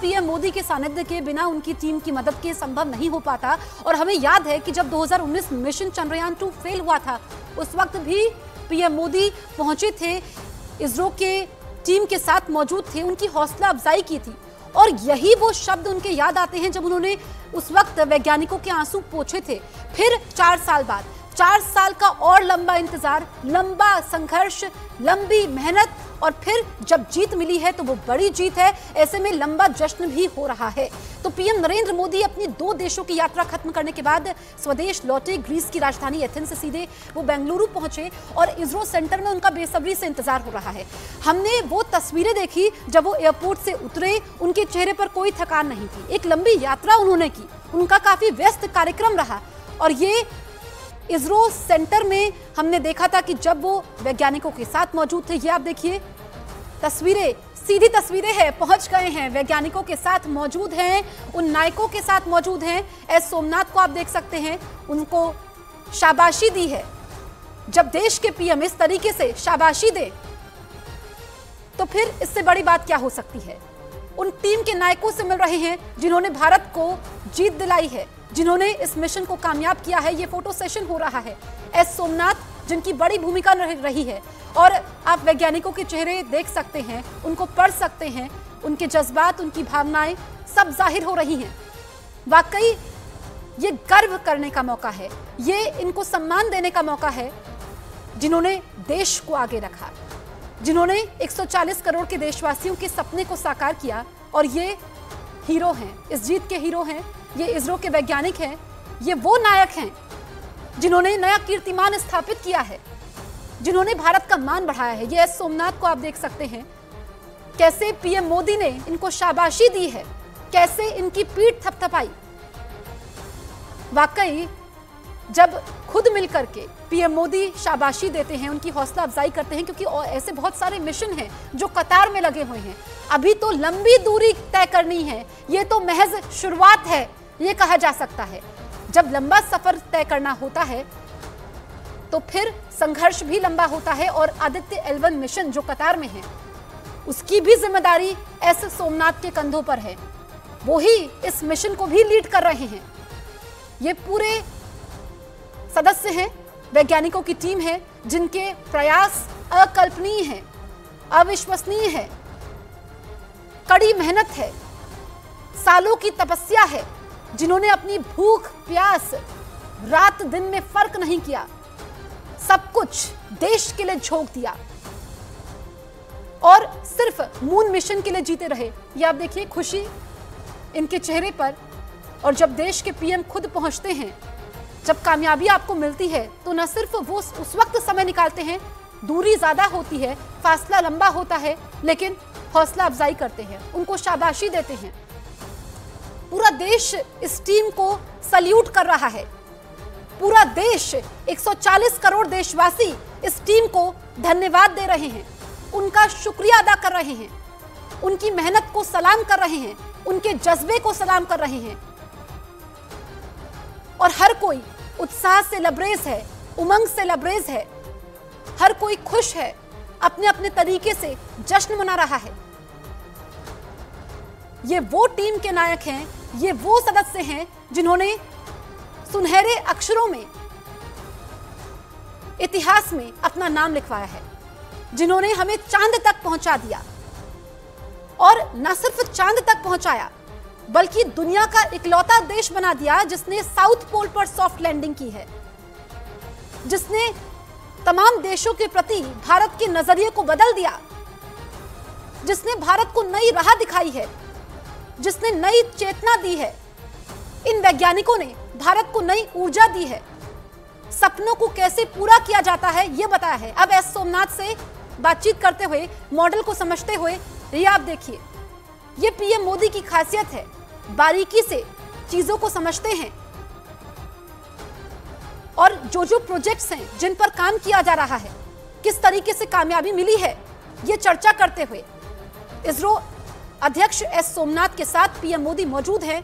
PM Modi के सानिध्य के बिना उनकी टीम की मदद के संभव नहीं हो पाता। और हमें याद है कि जब 2019 मिशन चंद्रयान 2 फेल हुआ था, उस वक्त भी पीएम मोदी पहुंचे थे, इसरो के टीम के साथ मौजूद थे, उनकी हौसला अफजाई की थी। और यही वो शब्द उनके याद आते हैं जब उन्होंने उस वक्त वैज्ञानिकों के आंसू पोंछे थे। फिर 4 साल बाद, 4 साल का और लंबा इंतजार, लंबा संघर्ष, लंबी मेहनत, और फिर जब जीत मिली है तो वो बड़ी जीत है। ऐसे में लंबा जश्न भी हो रहा है। तो पीएम नरेंद्र मोदी अपनी 2 देशों की यात्रा खत्म करने के बाद स्वदेश लौटे। ग्रीस की राजधानी एथेंस से सीधे वो बेंगलुरु पहुंचे और इसरो सेंटर में उनका बेसब्री से इंतजार हो रहा है। हमने वो तस्वीरें देखी जब वो एयरपोर्ट से उतरे, उनके चेहरे पर कोई थकान नहीं थी। एक लंबी यात्रा उन्होंने की, उनका काफी व्यस्त कार्यक्रम रहा। और ये इसरो सेंटर में हमने देखा था कि जब वो वैज्ञानिकों के साथ मौजूद थे, ये आप देखिए तस्वीरें, सीधी तस्वीरें हैं, पहुंच गए हैं, वैज्ञानिकों के साथ मौजूद हैं, उन नायकों के साथ मौजूद हैं। एस सोमनाथ को आप देख सकते हैं, उनको शाबाशी दी है। जब देश के पीएम इस तरीके से शाबाशी दे तो फिर इससे बड़ी बात क्या हो सकती है। उन टीम के नायकों से मिल रहे हैं जिन्होंने भारत को जीत दिलाई है, जिन्होंने इस मिशन को कामयाब किया है। ये फोटो सेशन हो रहा है। एस सोमनाथ, जिनकी बड़ी भूमिका रही है, और आप वैज्ञानिकों के चेहरे देख सकते हैं, उनको पढ़ सकते हैं, उनके जज्बात, उनकी भावनाएं सब जाहिर हो रही हैं। वाकई ये गर्व करने का मौका है, ये इनको सम्मान देने का मौका है जिन्होंने देश को आगे रखा, जिन्होंने 140 करोड़ के देशवासियों के सपने को साकार किया। और ये हीरो हैं, इस जीत के हीरो हैं, ये इसरो के वैज्ञानिक हैं, ये वो नायक हैं जिन्होंने नया कीर्तिमान स्थापित किया है, जिन्होंने भारत का मान बढ़ाया है। ये एस सोमनाथ को आप देख सकते हैं, कैसे पीएम मोदी ने इनको शाबाशी दी है, कैसे इनकी पीठ थपथपाई। वाकई जब खुद मिलकर के पीएम मोदी शाबाशी देते हैं, उनकी हौसला अफजाई करते हैं, क्योंकि ऐसे बहुत सारे मिशन हैं जो कतार में लगे हुए हैं। अभी तो लंबी दूरी तय करनी है, ये तो महज शुरुआत है, ये कहा जा सकता है। जब लंबा सफर तय करना होता है तो फिर संघर्ष भी लंबा होता है। और आदित्य L1 मिशन जो कतार में है, उसकी भी जिम्मेदारी एस सोमनाथ के कंधों पर है। वो ही इस मिशन को भी लीड कर रहे हैं। ये पूरे सदस्य हैं, वैज्ञानिकों की टीम है, जिनके प्रयास अकल्पनीय हैं, अविश्वसनीय है, कड़ी मेहनत है, सालों की तपस्या है, जिन्होंने अपनी भूख प्यास रात दिन में फर्क नहीं किया, सब कुछ देश के लिए झोंक दिया और सिर्फ मून मिशन के लिए जीते रहे। ये आप देखिए खुशी इनके चेहरे पर। और जब देश के पीएम खुद पहुंचते हैं, जब कामयाबी आपको मिलती है, तो न सिर्फ वो उस वक्त समय निकालते हैं, दूरी ज्यादा होती है, फासला लंबा होता है, लेकिन हौसला अफजाई करते हैं, उनको शाबाशी देते हैं। पूरा देश इस टीम को सल्यूट कर रहा है। पूरा देश, 140 करोड़ देशवासी इस टीम को धन्यवाद दे रहे हैं, उनका शुक्रिया अदा कर रहे हैं, उनकी मेहनत को सलाम कर रहे हैं, उनके जज्बे को सलाम कर रहे हैं। और हर कोई उत्साह से लबरेज है, उमंग से लबरेज है, हर कोई खुश है, अपने अपने तरीके से जश्न मना रहा है। ये वो टीम के नायक हैं, ये वो सदस्य हैं जिन्होंने सुनहरे अक्षरों में इतिहास में अपना नाम लिखवाया है, जिन्होंने हमें चांद तक पहुंचा दिया। और न सिर्फ चांद तक पहुंचाया, बल्कि दुनिया का इकलौता देश बना दिया जिसने साउथ पोल पर सॉफ्ट लैंडिंग की है, जिसने तमाम देशों के प्रति भारत के नजरिए को बदल दिया, जिसने भारत को नई राह दिखाई है, जिसने नई चेतना दी है। इन वैज्ञानिकों ने भारत को नई ऊर्जा दी है, सपनों को कैसे पूरा किया जाता है ये बताया है। अब एस सोमनाथ से बातचीत करते हुए, मॉडल को समझते हुए, ये आप देखिए, ये पीएम मोदी की खासियत है, बारीकी से चीजों को समझते हैं और जो प्रोजेक्ट्स हैं जिन पर काम किया जा रहा है, किस तरीके से कामयाबी मिली है, ये चर्चा करते हुए इसरो अध्यक्ष एस सोमनाथ के साथ पीएम मोदी मौजूद हैं।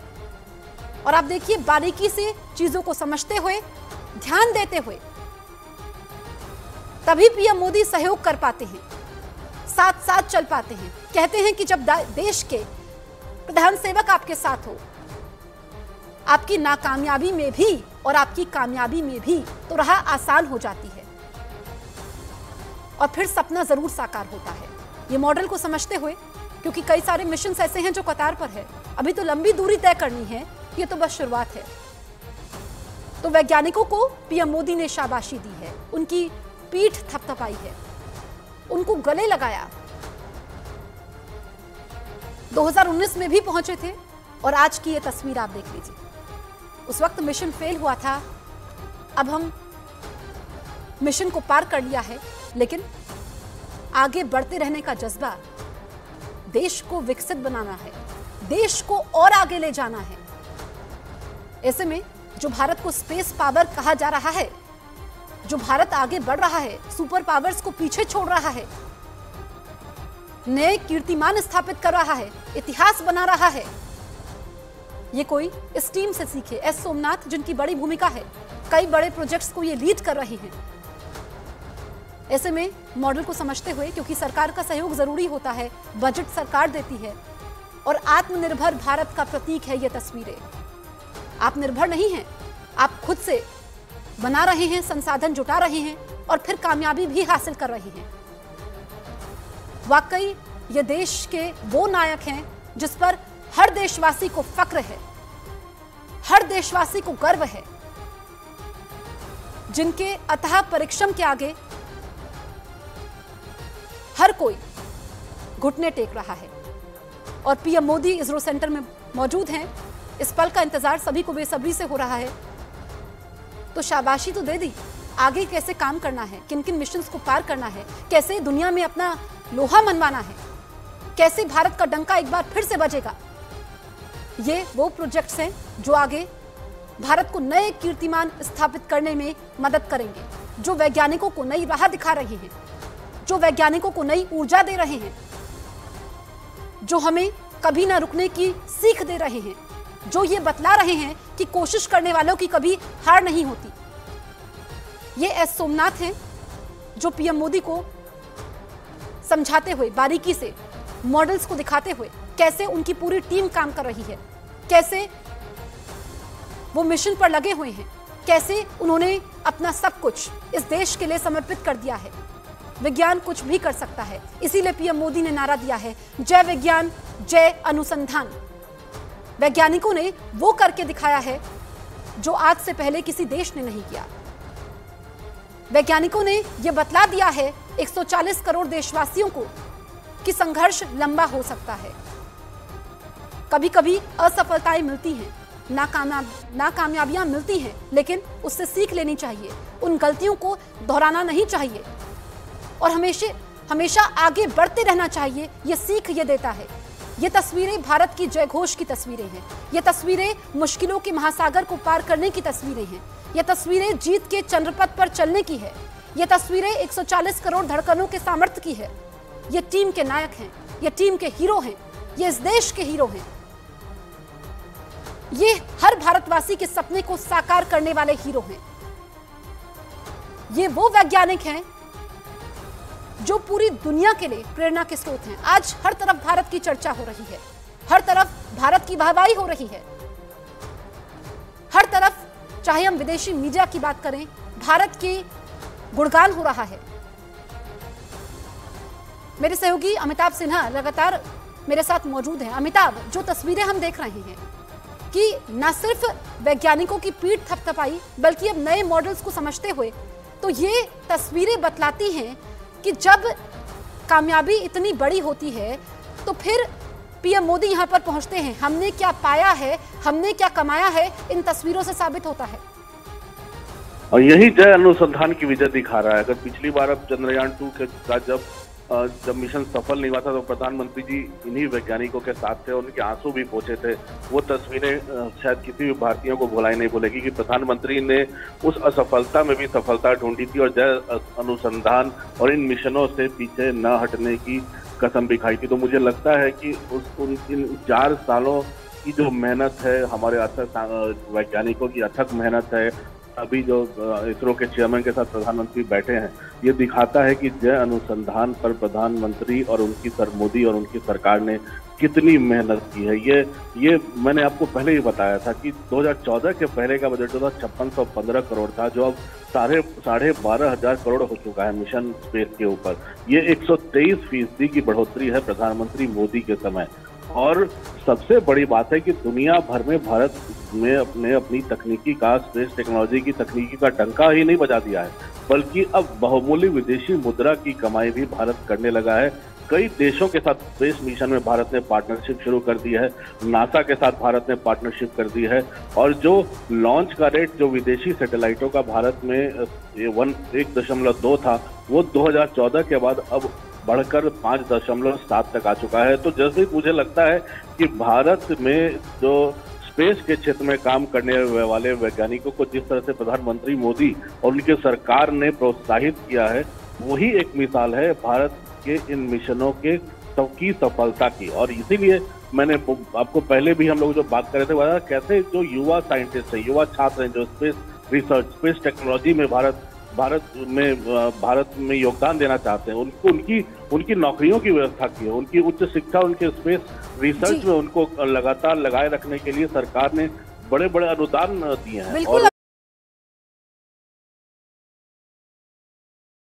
और आप देखिए, बारीकी से चीजों को समझते हुए, ध्यान देते हुए, तभी पीएम मोदी सहयोग कर पाते हैं, साथ साथ चल पाते हैं। कहते हैं कि जब देश के प्रधान सेवक आपके साथ हो, आपकी नाकामयाबी में भी और आपकी कामयाबी में भी तो राह आसान हो जाती है और फिर सपना जरूर साकार होता है। ये मॉडल को समझते हुए, क्योंकि कई सारे मिशन ऐसे हैं जो कतार पर है, अभी तो लंबी दूरी तय करनी है, ये तो बस शुरुआत है। तो वैज्ञानिकों को पीएम मोदी ने शाबाशी दी है, उनकी पीठ थपथपाई है, उनको गले लगाया। 2019 में भी पहुंचे थे और आज की ये तस्वीर आप देख लीजिए। उस वक्त मिशन फेल हुआ था, अब हम मिशन को पार कर लिया है, लेकिन आगे बढ़ते रहने का जज्बा, देश को विकसित बनाना है, देश को और आगे ले जाना है। ऐसे में जो भारत को स्पेस पावर कहा जा रहा है, जो भारत आगे बढ़ रहा है, सुपर पावर्स को पीछे छोड़ रहा है, नए कीर्तिमान स्थापित कर रहा है, इतिहास बना रहा है, ये कोई इस टीम से सीखे। एस सोमनाथ, जिनकी बड़ी भूमिका है, कई बड़े प्रोजेक्ट्स को ये लीड कर रहे हैं। ऐसे में मॉडल को समझते हुए, क्योंकि सरकार का सहयोग जरूरी होता है, बजट सरकार देती है और आत्मनिर्भर भारत का प्रतीक है ये तस्वीरें। आप निर्भर नहीं हैं, आप खुद से बना रहे हैं, संसाधन जुटा रहे हैं और फिर कामयाबी भी हासिल कर रहे हैं। वाकई ये देश के वो नायक हैं जिस पर हर देशवासी को फक्र है, हर देशवासी को गर्व है, जिनके अथाह परिश्रम के आगे हर कोई घुटने टेक रहा है। और पीएम मोदी इसरो सेंटर में मौजूद हैं। इस पल का इंतजार सभी को बेसब्री से हो रहा है। तो शाबाशी तो दे दी, आगे कैसे काम करना है, किन किन मिशंस को पार करना है, कैसे दुनिया में अपना लोहा मनवाना है, कैसे भारत का डंका एक बार फिर से बजेगा। ये वो प्रोजेक्ट्स हैं जो आगे भारत को नए कीर्तिमान स्थापित करने में मदद करेंगे, जो वैज्ञानिकों को नई राह दिखा रहे हैं, जो वैज्ञानिकों को नई ऊर्जा दे रहे हैं, जो हमें कभी ना रुकने की सीख दे रहे हैं, जो ये बतला रहे हैं कि कोशिश करने वालों की कभी हार नहीं होती। ये एस सोमनाथ हैं जो पीएम मोदी को समझाते हुए, बारीकी से मॉडल्स को दिखाते हुए, कैसे उनकी पूरी टीम काम कर रही है, कैसे वो मिशन पर लगे हुए हैं, कैसे उन्होंने अपना सब कुछ इस देश के लिए समर्पित कर दिया है। विज्ञान कुछ भी कर सकता है, इसीलिए पीएम मोदी ने नारा दिया है, जय विज्ञान, जय अनुसंधान। वैज्ञानिकों ने वो करके दिखाया है जो आज से पहले किसी देश ने नहीं किया। वैज्ञानिकों ने यह बतला दिया है 140 करोड़ देशवासियों को कि संघर्ष लंबा हो सकता है। कभी कभी असफलताएं मिलती हैं, नाकामयाबियां मिलती हैं, लेकिन उससे सीख लेनी चाहिए, उन गलतियों को दोहराना नहीं चाहिए और हमेशा आगे बढ़ते रहना चाहिए। ये सीख ये देता है। ये तस्वीरें भारत की जयघोष की तस्वीरें हैं। ये तस्वीरें मुश्किलों के महासागर को पार करने की तस्वीरें हैं। ये तस्वीरें जीत के चंद्रपथ पर चलने की है। ये तस्वीरें 140 करोड़ धड़कनों के सामर्थ्य की है। ये टीम के नायक हैं, ये टीम के हीरो हैं, ये इस देश के हीरो हैं। ये हर भारतवासी के सपने को साकार करने वाले हीरो हैं। ये वो वैज्ञानिक हैं जो पूरी दुनिया के लिए प्रेरणा के स्रोत हैं। आज हर तरफ भारत की चर्चा हो रही है, हर तरफ भारत की वाहवाही हो रही है, हर तरफ चाहे हम विदेशी मीडिया की बात करें, भारत के गुणगान हो रहा है। मेरे सहयोगी अमिताभ सिन्हा लगातार मेरे साथ मौजूद हैं। अमिताभ, जो तस्वीरें हम देख रहे हैं कि न सिर्फ वैज्ञानिकों की पीठ थपथपाई, बल्कि अब नए मॉडल्स को समझते हुए, तो ये तस्वीरें बतलाती हैं कि जब कामयाबी इतनी बड़ी होती है तो फिर पीएम मोदी यहां पर पहुंचते हैं। हमने क्या पाया है, हमने क्या कमाया है, इन तस्वीरों से साबित होता है। और यही जय अनुसंधान की विजय दिखा रहा है। अगर पिछली बार अब चंद्रयान 2 का जब मिशन सफल नहीं हुआ था तो प्रधानमंत्री जी इन्हीं वैज्ञानिकों के साथ थे, उनके आंसू भी पहुंचे थे। वो तस्वीरें शायद किसी भी भारतीयों को भुलाई नहीं भूलेगी कि प्रधानमंत्री ने उस असफलता में भी सफलता ढूंढी थी और जय अनुसंधान और इन मिशनों से पीछे न हटने की कसम भी खाई थी। तो मुझे लगता है कि इन 4 सालों की जो मेहनत है, हमारे अथक वैज्ञानिकों की अथक मेहनत है, अभी जो इसरो के चेयरमैन के साथ प्रधानमंत्री बैठे हैं, ये दिखाता है कि जय अनुसंधान पर प्रधानमंत्री और उनकी मोदी और उनकी सरकार ने कितनी मेहनत की है। ये मैंने आपको पहले ही बताया था कि 2014 के पहले का बजट जो था 5615 करोड़ था, जो अब 12,500 करोड़ हो चुका है मिशन स्पेस के ऊपर। ये 123% की बढ़ोतरी है प्रधानमंत्री मोदी के समय। और सबसे बड़ी बात है कि दुनिया भर में भारत में अपनी तकनीकी का, स्पेस टेक्नोलॉजी की तकनीकी का डंका ही नहीं बजा दिया है, बल्कि अब बहुमूल्य विदेशी मुद्रा की कमाई भी भारत करने लगा है। कई देशों के साथ स्पेस मिशन में भारत ने पार्टनरशिप शुरू कर दी है। नासा के साथ भारत ने पार्टनरशिप कर दी है। और जो लॉन्च का रेट जो विदेशी सैटेलाइटों का भारत में 1.2 था, वो 2014 के बाद अब बढ़कर 5.7 तक आ चुका है। तो जैसे मुझे लगता है कि भारत में जो स्पेस के क्षेत्र में काम करने वाले वैज्ञानिकों को जिस तरह से प्रधानमंत्री मोदी और उनकी सरकार ने प्रोत्साहित किया है, वही एक मिसाल है भारत के इन मिशनों के सबकी सफलता की। और इसीलिए मैंने आपको पहले भी हम लोग जो बात कर रहे थे, वह कैसे जो युवा साइंटिस्ट है, युवा छात्र हैं, जो स्पेस रिसर्च, स्पेस टेक्नोलॉजी में भारत में योगदान देना चाहते हैं, उनको उनकी नौकरियों की व्यवस्था की है, उनकी उच्च शिक्षा, उनके स्पेस रिसर्च में उनको लगातार लगाए रखने के लिए सरकार ने बड़े बड़े अनुदान दिए हैं। बिल्कुल।